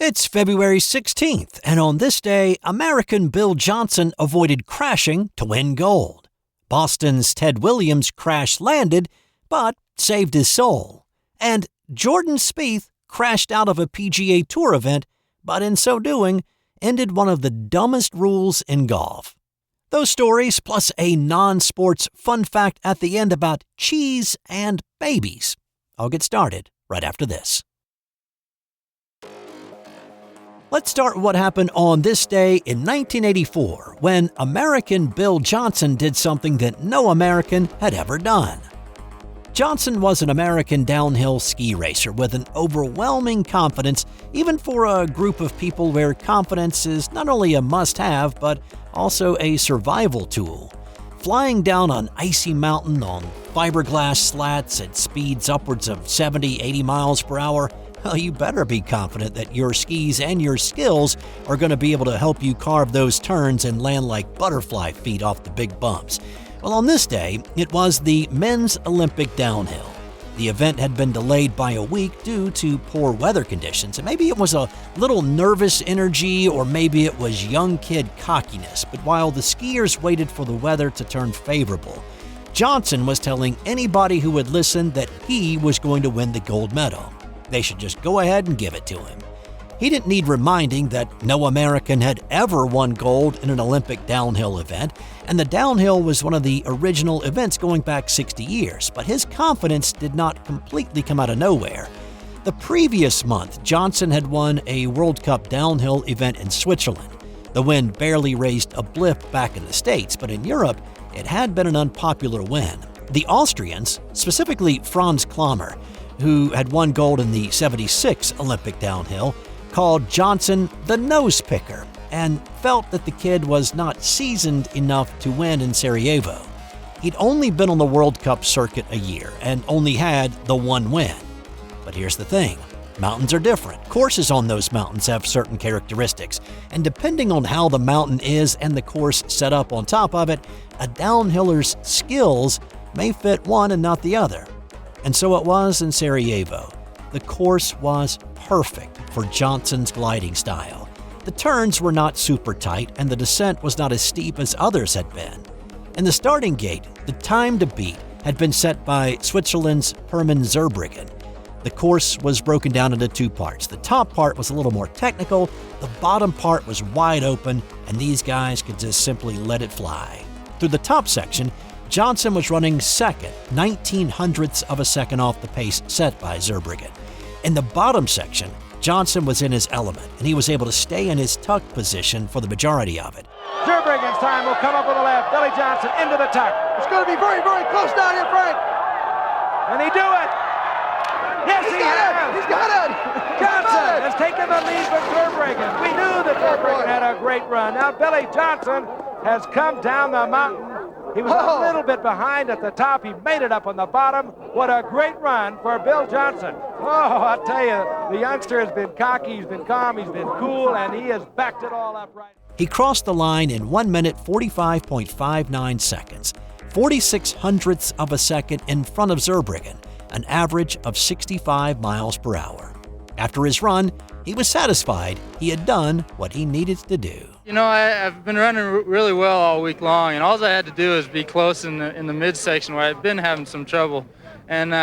It's February 16th, and on this day, American Bill Johnson avoided crashing to win gold. Boston's Ted Williams crash-landed, but saved his soul. And Jordan Spieth crashed out of a PGA Tour event, but in so doing, ended one of the dumbest rules in golf. Those stories, plus a non-sports fun fact at the end about cheese and babies. I'll get started right after this. Let's start with what happened on this day in 1984, when American Bill Johnson did something that no American had ever done. Johnson was an American downhill ski racer with an overwhelming confidence, even for a group of people where confidence is not only a must-have, but also a survival tool. Flying down an icy mountain on fiberglass slats at speeds upwards of 70-80 miles per hour, well, you better be confident that your skis and your skills are going to be able to help you carve those turns and land like butterfly feet off the big bumps. Well, on this day, it was the men's Olympic downhill. The event had been delayed by a week due to poor weather conditions, and maybe it was a little nervous energy or maybe it was young kid cockiness. But while the skiers waited for the weather to turn favorable, Johnson was telling anybody who would listen that he was going to win the gold medal. They should just go ahead and give it to him. He didn't need reminding that no American had ever won gold in an Olympic downhill event, and the downhill was one of the original events going back 60 years, but his confidence did not completely come out of nowhere. The previous month, Johnson had won a World Cup downhill event in Switzerland. The win barely raised a blip back in the States, but in Europe, it had been an unpopular win. The Austrians, specifically Franz Klammer, who had won gold in the '76 Olympic downhill, called Johnson the nose picker and felt that the kid was not seasoned enough to win in Sarajevo. He'd only been on the World Cup circuit a year and only had the one win. But here's the thing. Mountains are different. Courses on those mountains have certain characteristics, and depending on how the mountain is and the course set up on top of it, a downhiller's skills may fit one and not the other. And so it was in Sarajevo. The course was perfect for Johnson's gliding style. The turns were not super tight and the descent was not as steep as others had been. In the starting gate, the time to beat had been set by Switzerland's Hermann Zurbriggen. The course was broken down into two parts. The top part was a little more technical, the bottom part was wide open, and these guys could just simply let it fly. Through the top section, Johnson was running second, 19/100ths of a second off the pace set by Zurbriggen. In the bottom section, Johnson was in his element, and he was able to stay in his tuck position for the majority of it. Zurbriggen's time will come up on the left. Billy Johnson into the tuck. It's going to be very, very close down here, Frank. And he do it. Yes, he has. He's got it. Johnson has taken the lead from Zurbriggen. We knew that Zurbriggen had a great run. Now Billy Johnson has come down the mountain. He was a little bit behind at the top. He made it up on the bottom. What a great run for Bill Johnson. Oh, I'll tell you, the youngster has been cocky, he's been calm, he's been cool, and he has backed it all up right. He crossed the line in 1 minute 45.59 seconds, 46/100ths of a second in front of Zurbriggen, an average of 65 miles per hour. After his run, he was satisfied he had done what he needed to do. You know, I've been running really well all week long, and all I had to do is be close in the midsection where I'd been having some trouble. And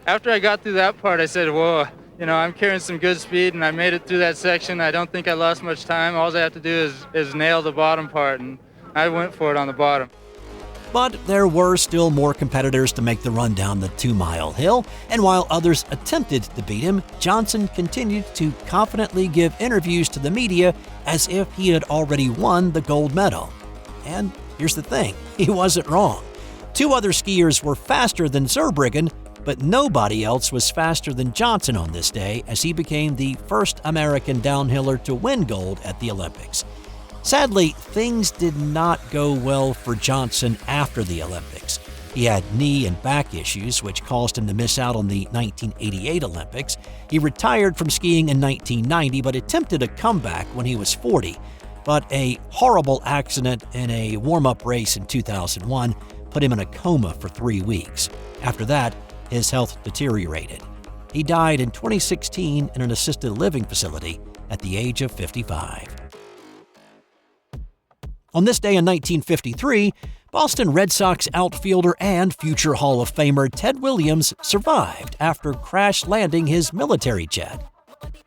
after I got through that part, I said, whoa, you know, I'm carrying some good speed, and I made it through that section. I don't think I lost much time. All I have to do is nail the bottom part, and I went for it on the bottom. But there were still more competitors to make the run down the 2-mile hill, and while others attempted to beat him, Johnson continued to confidently give interviews to the media as if he had already won the gold medal. And here's the thing, he wasn't wrong. 2 other skiers were faster than Zurbriggen, but nobody else was faster than Johnson on this day as he became the first American downhiller to win gold at the Olympics. Sadly, things did not go well for Johnson after the Olympics. He had knee and back issues, which caused him to miss out on the 1988 Olympics. He retired from skiing in 1990, but attempted a comeback when he was 40. But a horrible accident in a warm-up race in 2001 put him in a coma for 3 weeks. After that, his health deteriorated. He died in 2016 in an assisted living facility at the age of 55. On this day in 1953, Boston Red Sox outfielder and future Hall of Famer Ted Williams survived after crash landing his military jet.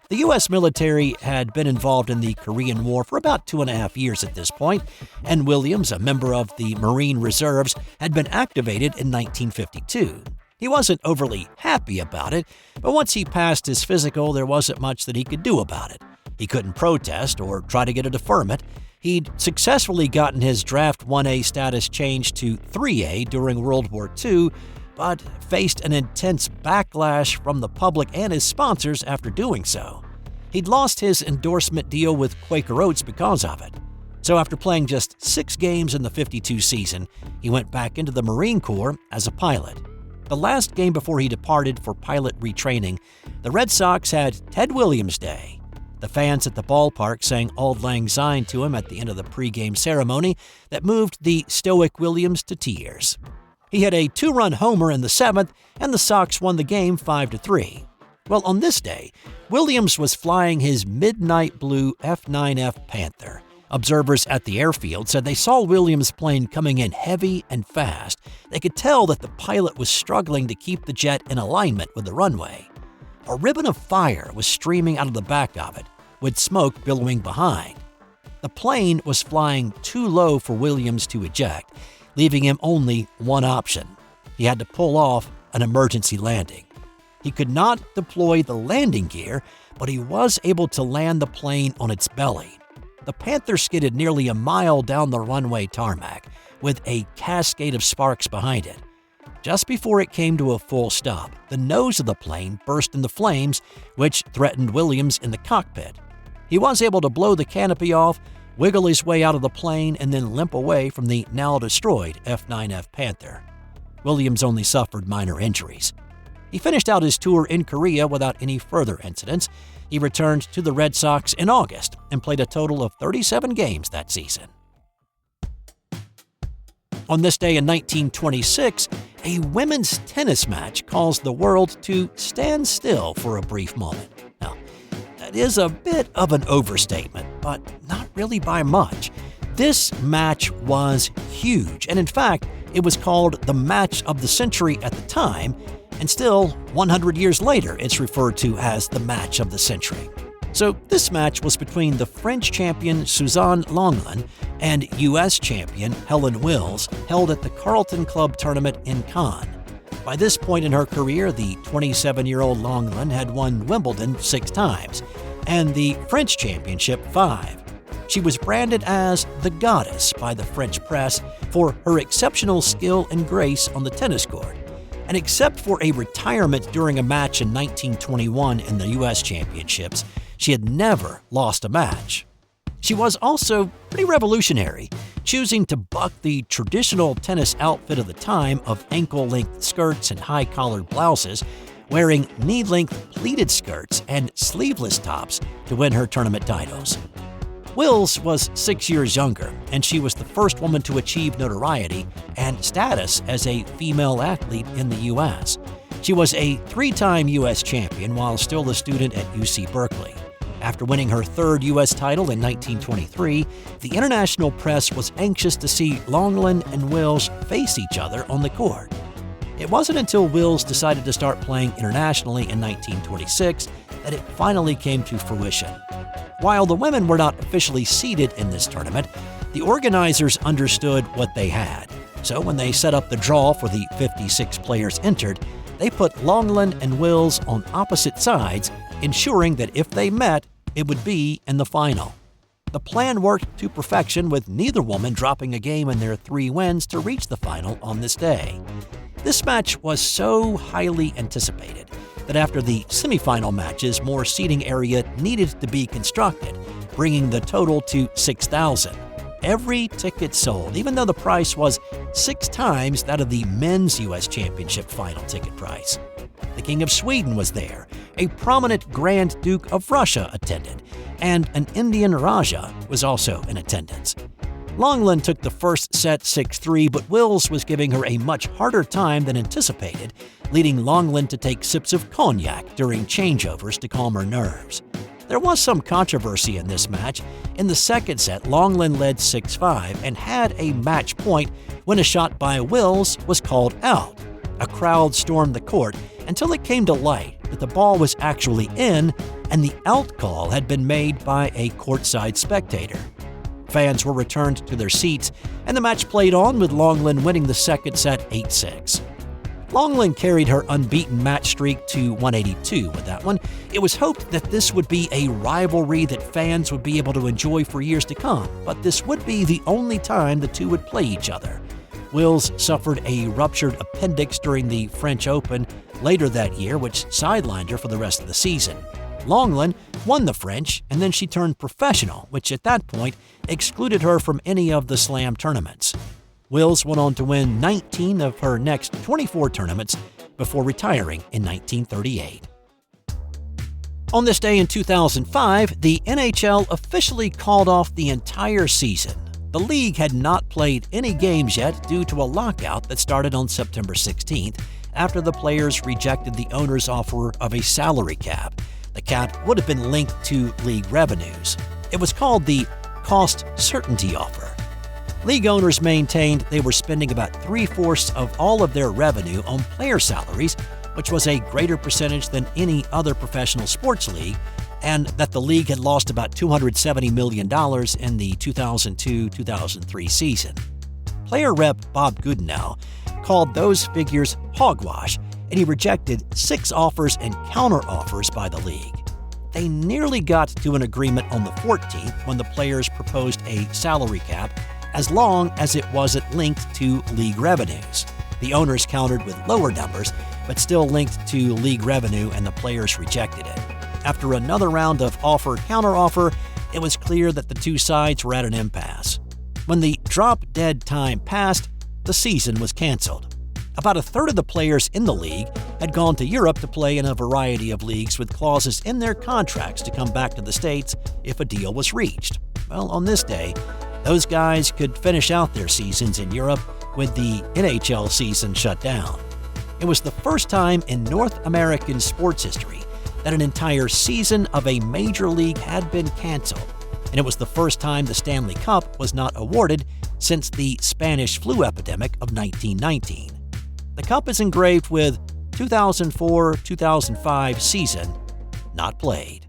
The U.S. military had been involved in the Korean War for about 2.5 years at this point, and Williams, a member of the Marine Reserves, had been activated in 1952. He wasn't overly happy about it, but once he passed his physical, there wasn't much that he could do about it. He couldn't protest or try to get a deferment. He'd successfully gotten his Draft 1A status changed to 3A during World War II, but faced an intense backlash from the public and his sponsors after doing so. He'd lost his endorsement deal with Quaker Oats because of it. So after playing just 6 games in the 52 season, he went back into the Marine Corps as a pilot. The last game before he departed for pilot retraining, the Red Sox had Ted Williams Day. The fans at the ballpark sang Auld Lang Syne to him at the end of the pregame ceremony that moved the stoic Williams to tears. He had a 2-run homer in the 7th, and the Sox won the game 5-3. Well, on this day, Williams was flying his midnight blue F9F Panther. Observers at the airfield said they saw Williams' plane coming in heavy and fast. They could tell that the pilot was struggling to keep the jet in alignment with the runway. A ribbon of fire was streaming out of the back of it, with smoke billowing behind. The plane was flying too low for Williams to eject, leaving him only one option. He had to pull off an emergency landing. He could not deploy the landing gear, but he was able to land the plane on its belly. The Panther skidded nearly a mile down the runway tarmac, with a cascade of sparks behind it. Just before it came to a full stop, the nose of the plane burst into flames, which threatened Williams in the cockpit. He was able to blow the canopy off, wiggle his way out of the plane, and then limp away from the now-destroyed F9F Panther. Williams only suffered minor injuries. He finished out his tour in Korea without any further incidents. He returned to the Red Sox in August and played a total of 37 games that season. On this day in 1926, a women's tennis match caused the world to stand still for a brief moment. Now, that is a bit of an overstatement, but not really by much. This match was huge, and in fact, it was called the match of the century at the time, and still, 100 years later, it's referred to as the match of the century. So this match was between the French champion Suzanne Lenglen and U.S. champion Helen Wills, held at the Carlton Club tournament in Cannes. By this point in her career, the 27-year-old Lenglen had won Wimbledon 6 times, and the French championship 5. She was branded as the Goddess by the French press for her exceptional skill and grace on the tennis court. And except for a retirement during a match in 1921 in the U.S. Championships, she had never lost a match. She was also pretty revolutionary, choosing to buck the traditional tennis outfit of the time of ankle-length skirts and high-collared blouses, wearing knee-length pleated skirts and sleeveless tops to win her tournament titles. Wills was 6 years younger, and she was the first woman to achieve notoriety and status as a female athlete in the U.S. She was a 3-time U.S. champion while still a student at UC Berkeley. After winning her 3rd U.S. title in 1923, the international press was anxious to see Lenglen and Wills face each other on the court. It wasn't until Wills decided to start playing internationally in 1926 that it finally came to fruition. While the women were not officially seeded in this tournament, the organizers understood what they had. So when they set up the draw for the 56 players entered, they put Lenglen and Wills on opposite sides, ensuring that if they met, it would be in the final. The plan worked to perfection, with neither woman dropping a game in their 3 wins to reach the final on this day. This match was so highly anticipated that after the semifinal matches, more seating area needed to be constructed, bringing the total to 6,000. Every ticket sold, even though the price was 6 times that of the men's U.S. Championship final ticket price. The King of Sweden was there, a prominent Grand Duke of Russia attended, and an Indian Raja was also in attendance. Lenglen took the first set 6-3, but Wills was giving her a much harder time than anticipated, leading Lenglen to take sips of cognac during changeovers to calm her nerves. There was some controversy in this match. In the second set, Lenglen led 6-5 and had a match point when a shot by Wills was called out. A crowd stormed the court until it came to light that the ball was actually in and the out call had been made by a courtside spectator. Fans were returned to their seats and the match played on with Lenglen winning the second set 8-6. Lenglen carried her unbeaten match streak to 182 with that one. It was hoped that this would be a rivalry that fans would be able to enjoy for years to come, but this would be the only time the two would play each other. Wills suffered a ruptured appendix during the French Open later that year, which sidelined her for the rest of the season. Lenglen won the French, and then she turned professional, which at that point excluded her from any of the Slam tournaments. Wills went on to win 19 of her next 24 tournaments before retiring in 1938. On this day in 2005, the NHL officially called off the entire season. The league had not played any games yet due to a lockout that started on September 16th after the players rejected the owner's offer of a salary cap. The cap would have been linked to league revenues. It was called the cost certainty offer. League owners maintained they were spending about 3/4 of all of their revenue on player salaries, which was a greater percentage than any other professional sports league, and that the league had lost about $270 million in the 2002-2003 season. Player rep Bob Goodenow called those figures hogwash, and he rejected 6 offers and counter-offers by the league. They nearly got to an agreement on the 14th when the players proposed a salary cap as long as it wasn't linked to league revenues. The owners countered with lower numbers, but still linked to league revenue, and the players rejected it. After another round of offer-counteroffer, it was clear that the two sides were at an impasse. When the drop-dead time passed, the season was canceled. About a third of the players in the league had gone to Europe to play in a variety of leagues with clauses in their contracts to come back to the States if a deal was reached. Well, on this day, those guys could finish out their seasons in Europe with the NHL season shut down. It was the first time in North American sports history that an entire season of a major league had been canceled, and it was the first time the Stanley Cup was not awarded since the Spanish flu epidemic of 1919. The cup is engraved with 2004-2005 season not played.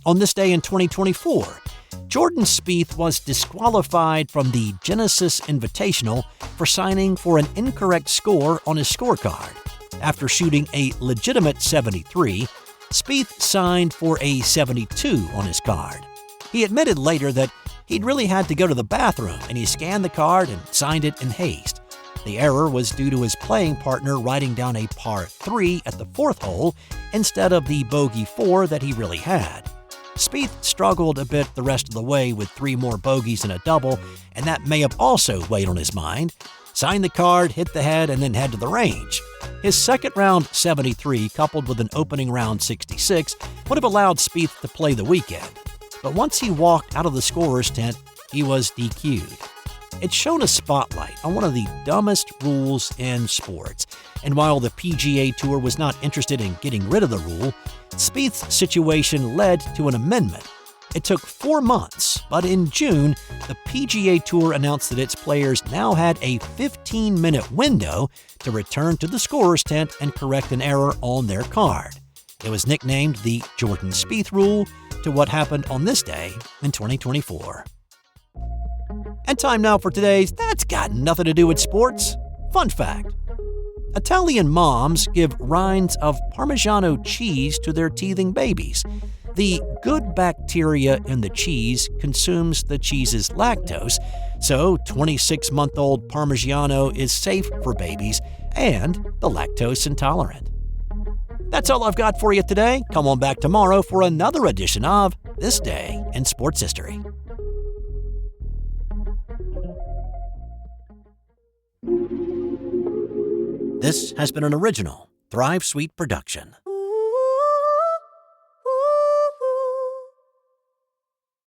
On this day in 2024, Jordan Spieth was disqualified from the Genesis Invitational for signing for an incorrect score on his scorecard. After shooting a legitimate 73, Spieth signed for a 72 on his card. He admitted later that he'd really had to go to the bathroom, and he scanned the card and signed it in haste. The error was due to his playing partner writing down a par 3 at the 4th hole instead of the bogey 4 that he really had. Spieth struggled a bit the rest of the way with 3 more bogeys and a double, and that may have also weighed on his mind. Signed the card, hit the head, and then head to the range. His second round 73, coupled with an opening round 66, would have allowed Spieth to play the weekend. But once he walked out of the scorer's tent, he was DQ'd. It shone a spotlight on one of the dumbest rules in sports, and while the PGA Tour was not interested in getting rid of the rule, Spieth's situation led to an amendment. It took 4 months, but in June, the PGA Tour announced that its players now had a 15-minute window to return to the scorer's tent and correct an error on their card. It was nicknamed the Jordan Spieth rule to what happened on this day in 2024. And time now for today's That's Got Nothing to Do with Sports fun fact. Italian moms give rinds of Parmigiano cheese to their teething babies. The good bacteria in the cheese consumes the cheese's lactose, so 26-month-old Parmigiano is safe for babies and the lactose intolerant. That's all I've got for you today. Come on back tomorrow for another edition of This Day in Sports History. This has been an original Thrive Suite production.